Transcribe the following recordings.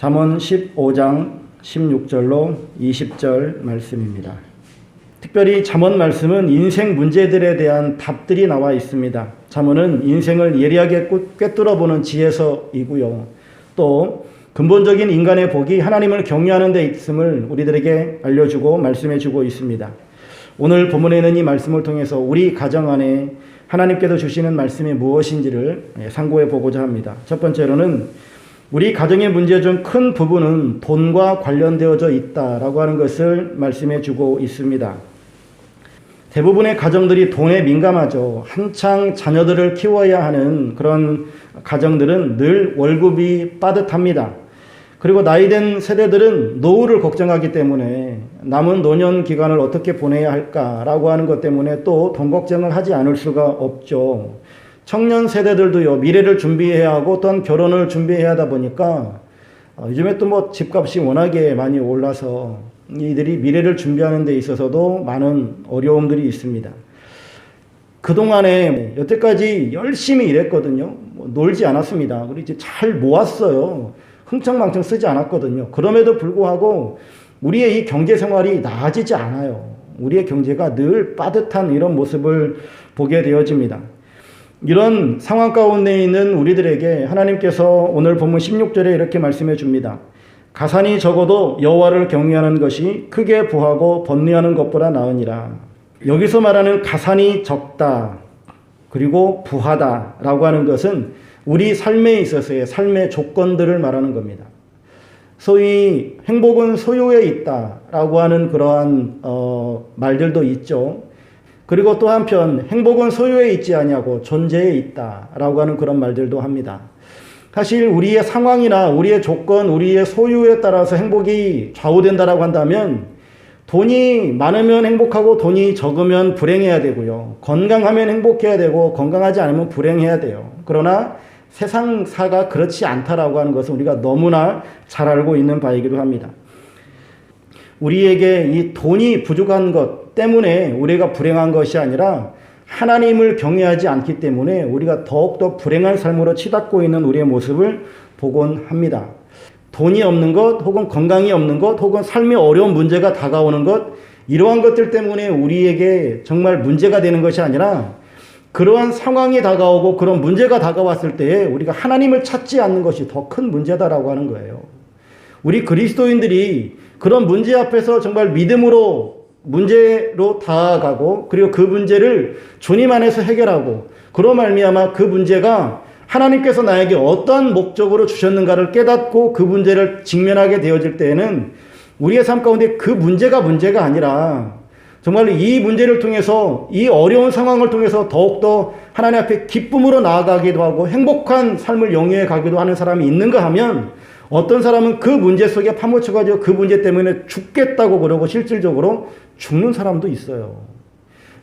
잠언 15장 16절로 20절 말씀입니다. 특별히 잠언 말씀은 인생 문제들에 대한 답들이 나와 있습니다. 잠언은 인생을 예리하게 꿰뚫어보는 지혜서이고요. 또 근본적인 인간의 복이 하나님을 경외하는 데 있음을 우리들에게 알려주고 말씀해주고 있습니다. 오늘 본문에 있는 이 말씀을 통해서 우리 가정 안에 하나님께서 주시는 말씀이 무엇인지를 상고해 보고자 합니다. 첫 번째로는 우리 가정의 문제 중 큰 부분은 돈과 관련되어져 있다라고 하는 것을 말씀해 주고 있습니다. 대부분의 가정들이 돈에 민감하죠. 한창 자녀들을 키워야 하는 그런 가정들은 늘 월급이 빠듯합니다. 그리고 나이된 세대들은 노후를 걱정하기 때문에 남은 노년 기간을 어떻게 보내야 할까라고 하는 것 때문에 또 돈 걱정을 하지 않을 수가 없죠. 청년 세대들도요, 미래를 준비해야 하고 또한 결혼을 준비해야 하다 보니까 요즘에 또 뭐 집값이 워낙에 많이 올라서 이들이 미래를 준비하는 데 있어서도 많은 어려움들이 있습니다. 그동안에 여태까지 열심히 일했거든요. 놀지 않았습니다. 우리 이제 잘 모았어요. 흥청망청 쓰지 않았거든요. 그럼에도 불구하고 우리의 이 경제 생활이 나아지지 않아요. 우리의 경제가 늘 빠듯한 이런 모습을 보게 되어집니다. 이런 상황 가운데 있는 우리들에게 하나님께서 오늘 본문 16절에 이렇게 말씀해 줍니다. 가산이 적어도 여호와를 경외하는 것이 크게 부하고 번뇌하는 것보다 나으니라. 여기서 말하는 가산이 적다 그리고 부하다라고 하는 것은 우리 삶에 있어서의 삶의 조건들을 말하는 겁니다. 소위 행복은 소유에 있다라고 하는 그러한 말들도 있죠. 그리고 또 한편 행복은 소유에 있지 아니하고 존재에 있다라고 하는 그런 말들도 합니다. 사실 우리의 상황이나 우리의 조건, 우리의 소유에 따라서 행복이 좌우된다라고 한다면 돈이 많으면 행복하고 돈이 적으면 불행해야 되고요. 건강하면 행복해야 되고 건강하지 않으면 불행해야 돼요. 그러나 세상사가 그렇지 않다라고 하는 것은 우리가 너무나 잘 알고 있는 바이기도 합니다. 우리에게 이 돈이 부족한 것 때문에 우리가 불행한 것이 아니라 하나님을 경외하지 않기 때문에 우리가 더욱더 불행한 삶으로 치닫고 있는 우리의 모습을 보곤 합니다. 돈이 없는 것 혹은 건강이 없는 것 혹은 삶의 어려운 문제가 다가오는 것, 이러한 것들 때문에 우리에게 정말 문제가 되는 것이 아니라 그러한 상황이 다가오고 그런 문제가 다가왔을 때에 우리가 하나님을 찾지 않는 것이 더 큰 문제다라고 하는 거예요. 우리 그리스도인들이 그런 문제 앞에서 정말 믿음으로 문제로 다가가고 그리고 그 문제를 주님 안에서 해결하고 그로 말미암아 그 문제가 하나님께서 나에게 어떠한 목적으로 주셨는가를 깨닫고 그 문제를 직면하게 되어질 때에는 우리의 삶 가운데 그 문제가 아니라 정말 이 문제를 통해서 이 어려운 상황을 통해서 더욱더 하나님 앞에 기쁨으로 나아가기도 하고 행복한 삶을 영위해 가기도 하는 사람이 있는가 하면 어떤 사람은 그 문제 속에 파묻혀가지고 그 문제 때문에 죽겠다고 그러고 실질적으로 죽는 사람도 있어요.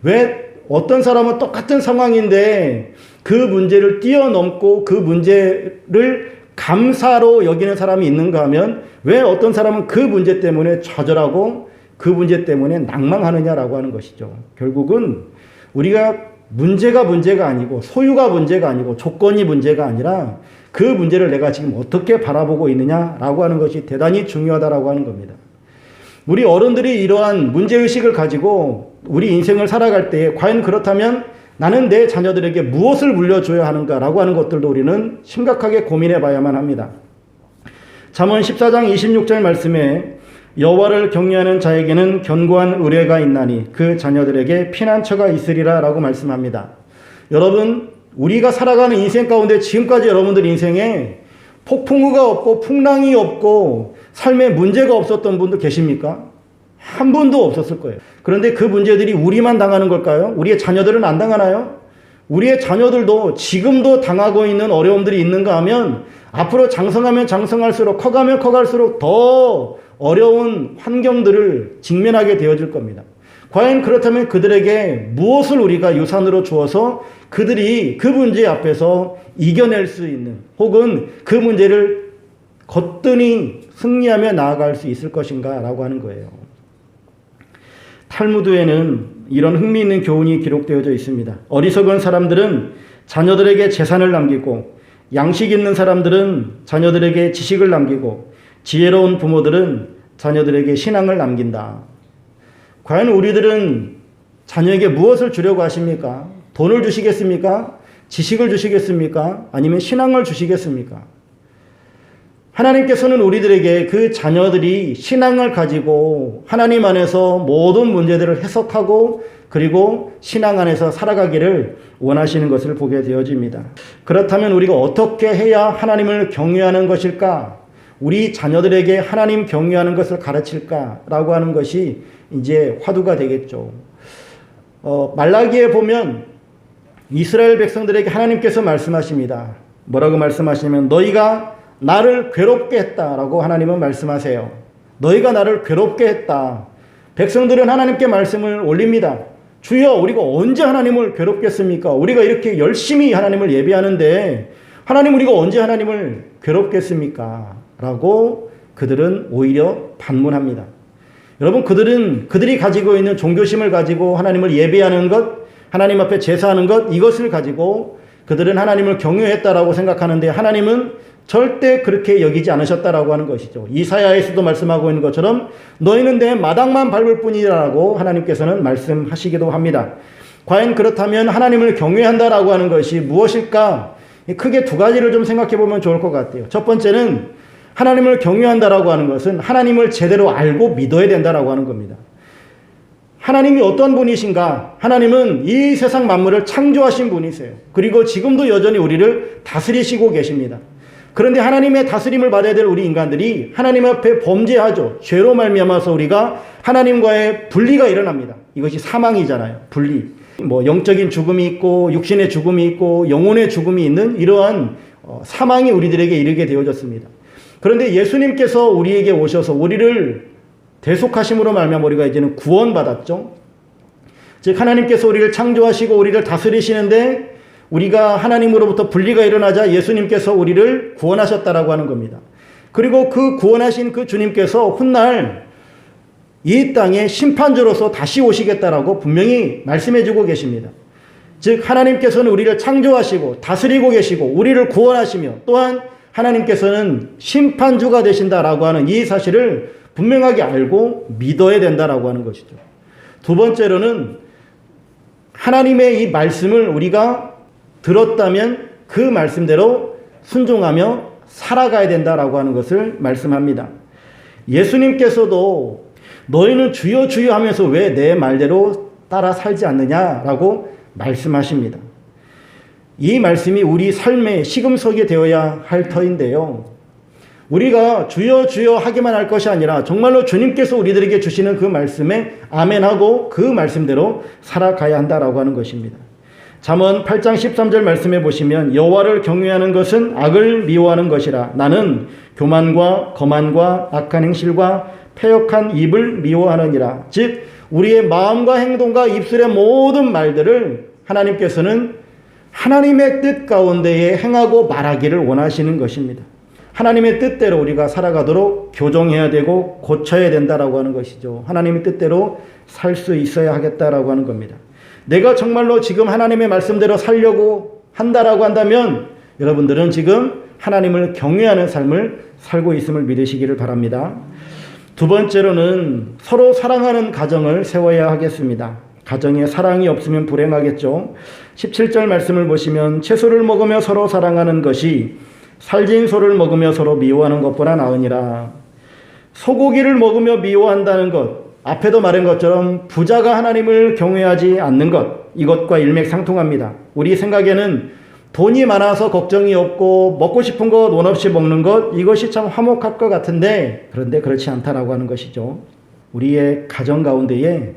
왜 어떤 사람은 똑같은 상황인데 그 문제를 뛰어넘고 그 문제를 감사로 여기는 사람이 있는가 하면 왜 어떤 사람은 그 문제 때문에 좌절하고 그 문제 때문에 낭망하느냐라고 하는 것이죠. 결국은 우리가 문제가 아니고 소유가 문제가 아니고 조건이 문제가 아니라 그 문제를 내가 지금 어떻게 바라보고 있느냐라고 하는 것이 대단히 중요하다라고 하는 겁니다. 우리 어른들이 이러한 문제의식을 가지고 우리 인생을 살아갈 때 과연 그렇다면 나는 내 자녀들에게 무엇을 물려줘야 하는가라고 하는 것들도 우리는 심각하게 고민해 봐야만 합니다. 잠언 14장 26절 말씀에 여호와를 경외하는 자에게는 견고한 의뢰가 있나니 그 자녀들에게 피난처가 있으리라 라고 말씀합니다. 여러분, 우리가 살아가는 인생 가운데 지금까지 여러분들 인생에 폭풍우가 없고 풍랑이 없고 삶에 문제가 없었던 분도 계십니까? 한 분도 없었을 거예요. 그런데 그 문제들이 우리만 당하는 걸까요? 우리의 자녀들은 안 당하나요? 우리의 자녀들도 지금도 당하고 있는 어려움들이 있는가 하면 앞으로 장성하면 장성할수록 커가면 커갈수록 더 어려운 환경들을 직면하게 되어질 겁니다. 과연 그렇다면 그들에게 무엇을 우리가 유산으로 주어서 그들이 그 문제 앞에서 이겨낼 수 있는 혹은 그 문제를 거뜬히 승리하며 나아갈 수 있을 것인가 라고 하는 거예요. 탈무드에는 이런 흥미있는 교훈이 기록되어져 있습니다. 어리석은 사람들은 자녀들에게 재산을 남기고 양식 있는 사람들은 자녀들에게 지식을 남기고 지혜로운 부모들은 자녀들에게 신앙을 남긴다. 과연 우리들은 자녀에게 무엇을 주려고 하십니까? 돈을 주시겠습니까? 지식을 주시겠습니까? 아니면 신앙을 주시겠습니까? 하나님께서는 우리들에게 그 자녀들이 신앙을 가지고 하나님 안에서 모든 문제들을 해석하고 그리고 신앙 안에서 살아가기를 원하시는 것을 보게 되어집니다. 그렇다면 우리가 어떻게 해야 하나님을 경외하는 것일까? 우리 자녀들에게 하나님 경외하는 것을 가르칠까라고 하는 것이 이제 화두가 되겠죠. 말라기에 보면 이스라엘 백성들에게 하나님께서 말씀하십니다. 뭐라고 말씀하시냐면 너희가 나를 괴롭게 했다라고 하나님은 말씀하세요. 너희가 나를 괴롭게 했다. 백성들은 하나님께 말씀을 올립니다. 주여, 우리가 언제 하나님을 괴롭겠습니까? 우리가 이렇게 열심히 하나님을 예배하는데 하나님, 우리가 언제 하나님을 괴롭겠습니까? 라고 그들은 오히려 반문합니다. 여러분, 그들이 가지고 있는 종교심을 가지고 하나님을 예배하는 것, 하나님 앞에 제사하는 것, 이것을 가지고 그들은 하나님을 경외했다라고 생각하는데 하나님은 절대 그렇게 여기지 않으셨다라고 하는 것이죠. 이사야에서도 말씀하고 있는 것처럼 너희는 내 마당만 밟을 뿐이라고 하나님께서는 말씀하시기도 합니다. 과연 그렇다면 하나님을 경외한다라고 하는 것이 무엇일까? 크게 두 가지를 좀 생각해 보면 좋을 것 같아요. 첫 번째는 하나님을 경외한다라고 하는 것은 하나님을 제대로 알고 믿어야 된다라고 하는 겁니다. 하나님이 어떤 분이신가? 하나님은 이 세상 만물을 창조하신 분이세요. 그리고 지금도 여전히 우리를 다스리시고 계십니다. 그런데 하나님의 다스림을 받아야 될 우리 인간들이 하나님 앞에 범죄하죠. 죄로 말미암아서 우리가 하나님과의 분리가 일어납니다. 이것이 사망이잖아요. 분리. 영적인 죽음이 있고 육신의 죽음이 있고 영혼의 죽음이 있는 이러한 사망이 우리들에게 이르게 되어졌습니다. 그런데 예수님께서 우리에게 오셔서 우리를 대속하심으로 말미암아 우리가 이제는 구원받았죠. 즉 하나님께서 우리를 창조하시고 우리를 다스리시는데 우리가 하나님으로부터 분리가 일어나자 예수님께서 우리를 구원하셨다라고 하는 겁니다. 그리고 그 구원하신 그 주님께서 훗날 이 땅에 심판주로서 다시 오시겠다라고 분명히 말씀해주고 계십니다. 즉 하나님께서는 우리를 창조하시고 다스리고 계시고 우리를 구원하시며 또한 하나님께서는 심판주가 되신다라고 하는 이 사실을 분명하게 알고 믿어야 된다라고 하는 것이죠. 두 번째로는 하나님의 이 말씀을 우리가 들었다면 그 말씀대로 순종하며 살아가야 된다라고 하는 것을 말씀합니다. 예수님께서도 너희는 주여 주여 하면서 왜 내 말대로 따라 살지 않느냐라고 말씀하십니다. 이 말씀이 우리 삶의 시금석이 되어야 할 터인데요. 우리가 주여 주여 하기만 할 것이 아니라 정말로 주님께서 우리들에게 주시는 그 말씀에 아멘하고 그 말씀대로 살아가야 한다라고 하는 것입니다. 잠언 8장 13절 말씀해 보시면 여호와를 경외하는 것은 악을 미워하는 것이라 나는 교만과 거만과 악한 행실과 패역한 입을 미워하느니라. 즉 우리의 마음과 행동과 입술의 모든 말들을 하나님께서는 하나님의 뜻 가운데에 행하고 말하기를 원하시는 것입니다. 하나님의 뜻대로 우리가 살아가도록 교정해야 되고 고쳐야 된다라고 하는 것이죠. 하나님의 뜻대로 살 수 있어야 하겠다라고 하는 겁니다. 내가 정말로 지금 하나님의 말씀대로 살려고 한다라고 한다면 여러분들은 지금 하나님을 경외하는 삶을 살고 있음을 믿으시기를 바랍니다. 두 번째로는 서로 사랑하는 가정을 세워야 하겠습니다. 가정에 사랑이 없으면 불행하겠죠. 17절 말씀을 보시면 채소를 먹으며 서로 사랑하는 것이 살진 소를 먹으며 서로 미워하는 것보다 나으니라. 소고기를 먹으며 미워한다는 것, 앞에도 말한 것처럼 부자가 하나님을 경외하지 않는 것, 이것과 일맥상통합니다. 우리 생각에는 돈이 많아서 걱정이 없고 먹고 싶은 것 원 없이 먹는 것, 이것이 참 화목할 것 같은데 그런데 그렇지 않다라고 하는 것이죠. 우리의 가정 가운데에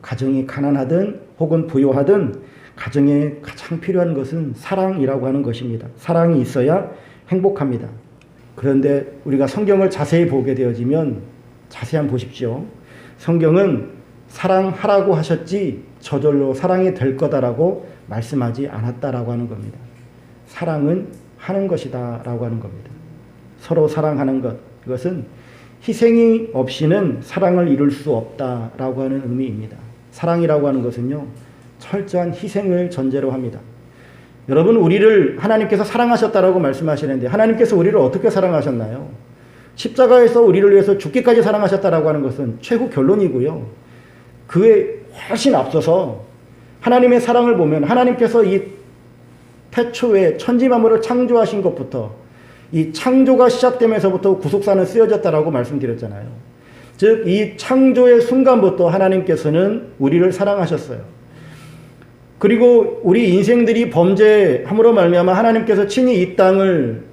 가정이 가난하든 혹은 부유하든 가정에 가장 필요한 것은 사랑이라고 하는 것입니다. 사랑이 있어야 행복합니다. 그런데 우리가 성경을 자세히 보게 되어지면 자세히 한번 보십시오. 성경은 사랑하라고 하셨지 저절로 사랑이 될 거다라고 말씀하지 않았다라고 하는 겁니다. 사랑은 하는 것이다 라고 하는 겁니다. 서로 사랑하는 것, 이것은 희생이 없이는 사랑을 이룰 수 없다라고 하는 의미입니다. 사랑이라고 하는 것은요, 철저한 희생을 전제로 합니다. 여러분, 우리를 하나님께서 사랑하셨다라고 말씀하시는데 하나님께서 우리를 어떻게 사랑하셨나요? 십자가에서 우리를 위해서 죽기까지 사랑하셨다라고 하는 것은 최후 결론이고요. 그에 훨씬 앞서서 하나님의 사랑을 보면 하나님께서 이 태초에 천지 만물을 창조하신 것부터 이 창조가 시작되면서부터 구속사는 쓰여졌다라고 말씀드렸잖아요. 즉 이 창조의 순간부터 하나님께서는 우리를 사랑하셨어요. 그리고 우리 인생들이 범죄함으로 말미암아 하나님께서 친히 이 땅을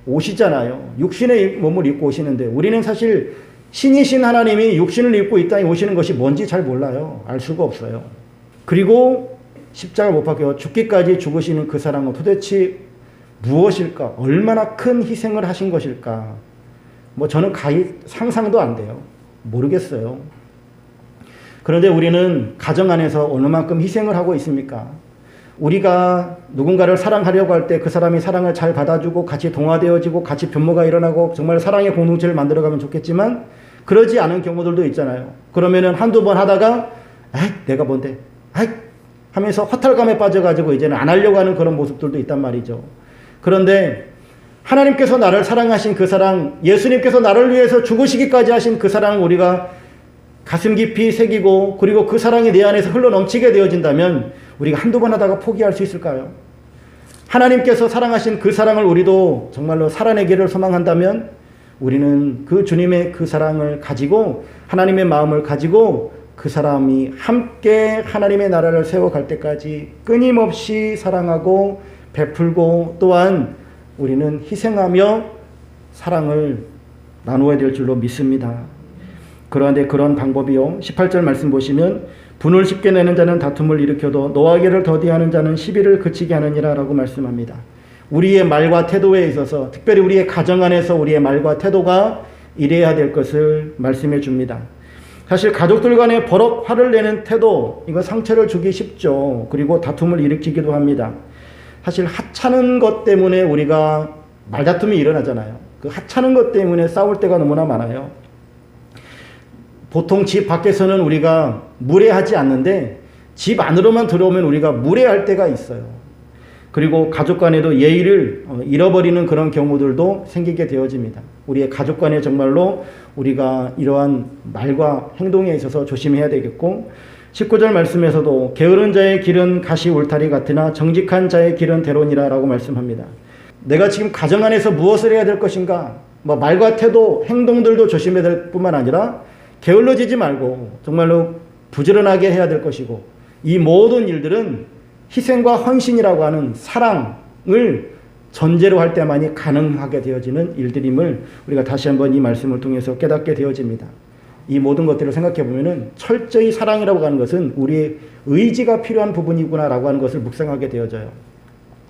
오시잖아요. 육신의 몸을 입고 오시는데 우리는 사실 신이신 하나님이 육신을 입고 이 땅에 오시는 것이 뭔지 잘 몰라요. 알 수가 없어요. 그리고 십자가 못 박혀 죽기까지 죽으시는 그 사랑은 도대체 무엇일까? 얼마나 큰 희생을 하신 것일까? 저는 상상도 안 돼요. 모르겠어요. 그런데 우리는 가정 안에서 어느 만큼 희생을 하고 있습니까? 우리가 누군가를 사랑하려고 할 때 그 사람이 사랑을 잘 받아주고 같이 동화되어지고 같이 변모가 일어나고 정말 사랑의 공동체를 만들어가면 좋겠지만 그러지 않은 경우들도 있잖아요. 그러면은 한두 번 하다가 내가 뭔데 하면서 허탈감에 빠져가지고 이제는 안 하려고 하는 그런 모습들도 있단 말이죠. 그런데 하나님께서 나를 사랑하신 그 사랑, 예수님께서 나를 위해서 죽으시기까지 하신 그 사랑을 우리가 가슴 깊이 새기고 그리고 그 사랑이 내 안에서 흘러넘치게 되어진다면 우리가 한두 번 하다가 포기할 수 있을까요? 하나님께서 사랑하신 그 사랑을 우리도 정말로 살아내기를 소망한다면 우리는 그 주님의 그 사랑을 가지고 하나님의 마음을 가지고 그 사람이 함께 하나님의 나라를 세워갈 때까지 끊임없이 사랑하고 베풀고 또한 우리는 희생하며 사랑을 나누어야 될 줄로 믿습니다. 그런데 그런 방법이요. 18절 말씀 보시면 분을 쉽게 내는 자는 다툼을 일으켜도 노하기를 더디하는 자는 시비를 그치게 하느니라 라고 말씀합니다. 우리의 말과 태도에 있어서 특별히 우리의 가정 안에서 우리의 말과 태도가 이래야 될 것을 말씀해 줍니다. 사실 가족들 간에 버럭 화를 내는 태도, 이거 상처를 주기 쉽죠. 그리고 다툼을 일으키기도 합니다. 사실 하찮은 것 때문에 우리가 말다툼이 일어나잖아요. 그 하찮은 것 때문에 싸울 때가 너무나 많아요. 보통 집 밖에서는 우리가 무례하지 않는데 집 안으로만 들어오면 우리가 무례할 때가 있어요. 그리고 가족 간에도 예의를 잃어버리는 그런 경우들도 생기게 되어집니다. 우리의 가족 간에 정말로 우리가 이러한 말과 행동에 있어서 조심해야 되겠고 19절 말씀에서도 게으른 자의 길은 가시 울타리 같으나 정직한 자의 길은 대론이라 라고 말씀합니다. 내가 지금 가정 안에서 무엇을 해야 될 것인가? 말과 태도, 행동들도 조심해야 될 뿐만 아니라 게을러지지 말고 정말로 부지런하게 해야 될 것이고 이 모든 일들은 희생과 헌신이라고 하는 사랑을 전제로 할 때만이 가능하게 되어지는 일들임을 우리가 다시 한번 이 말씀을 통해서 깨닫게 되어집니다. 이 모든 것들을 생각해 보면은 철저히 사랑이라고 하는 것은 우리의 의지가 필요한 부분이구나라고 하는 것을 묵상하게 되어져요.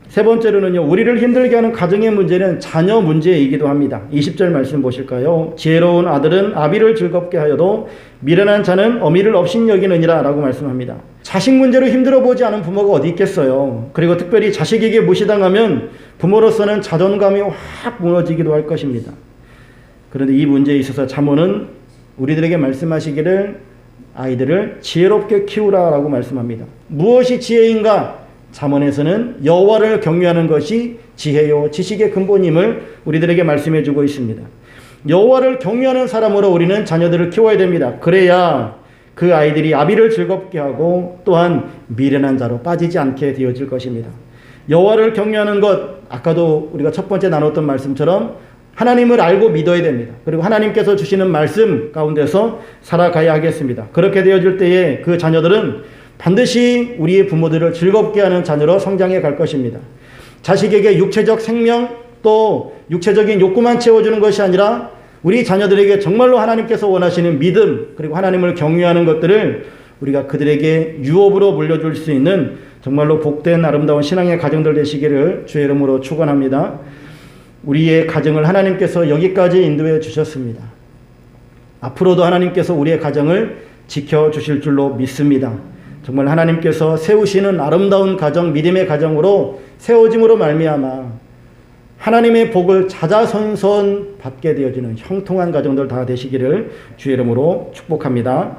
세 번째로는요, 우리를 힘들게 하는 가정의 문제는 자녀 문제이기도 합니다. 20절 말씀 보실까요? 지혜로운 아들은 아비를 즐겁게 하여도 미련한 자는 어미를 업신여기느니라 라고 말씀합니다. 자식 문제로 힘들어 보지 않은 부모가 어디 있겠어요. 그리고 특별히 자식에게 무시당하면 부모로서는 자존감이 확 무너지기도 할 것입니다. 그런데 이 문제에 있어서 잠언은 우리들에게 말씀하시기를 아이들을 지혜롭게 키우라 라고 말씀합니다. 무엇이 지혜인가? 잠언에서는 여호와를 경외하는 것이 지혜요 지식의 근본임을 우리들에게 말씀해 주고 있습니다. 여호와를 경외하는 사람으로 우리는 자녀들을 키워야 됩니다. 그래야 그 아이들이 아비를 즐겁게 하고 또한 미련한 자로 빠지지 않게 되어질 것입니다. 여호와를 경외하는 것, 아까도 우리가 첫 번째 나눴던 말씀처럼 하나님을 알고 믿어야 됩니다. 그리고 하나님께서 주시는 말씀 가운데서 살아가야 하겠습니다. 그렇게 되어질 때에 그 자녀들은 반드시 우리의 부모들을 즐겁게 하는 자녀로 성장해 갈 것입니다. 자식에게 육체적 생명 또 육체적인 욕구만 채워주는 것이 아니라 우리 자녀들에게 정말로 하나님께서 원하시는 믿음 그리고 하나님을 경외하는 것들을 우리가 그들에게 유업으로 물려줄 수 있는 정말로 복된 아름다운 신앙의 가정들 되시기를 주의 이름으로 축원합니다. 우리의 가정을 하나님께서 여기까지 인도해 주셨습니다. 앞으로도 하나님께서 우리의 가정을 지켜주실 줄로 믿습니다. 정말 하나님께서 세우시는 아름다운 가정, 믿음의 가정으로 세워짐으로 말미암아 하나님의 복을 자자손손 받게 되어지는 형통한 가정들 다 되시기를 주의 이름으로 축복합니다.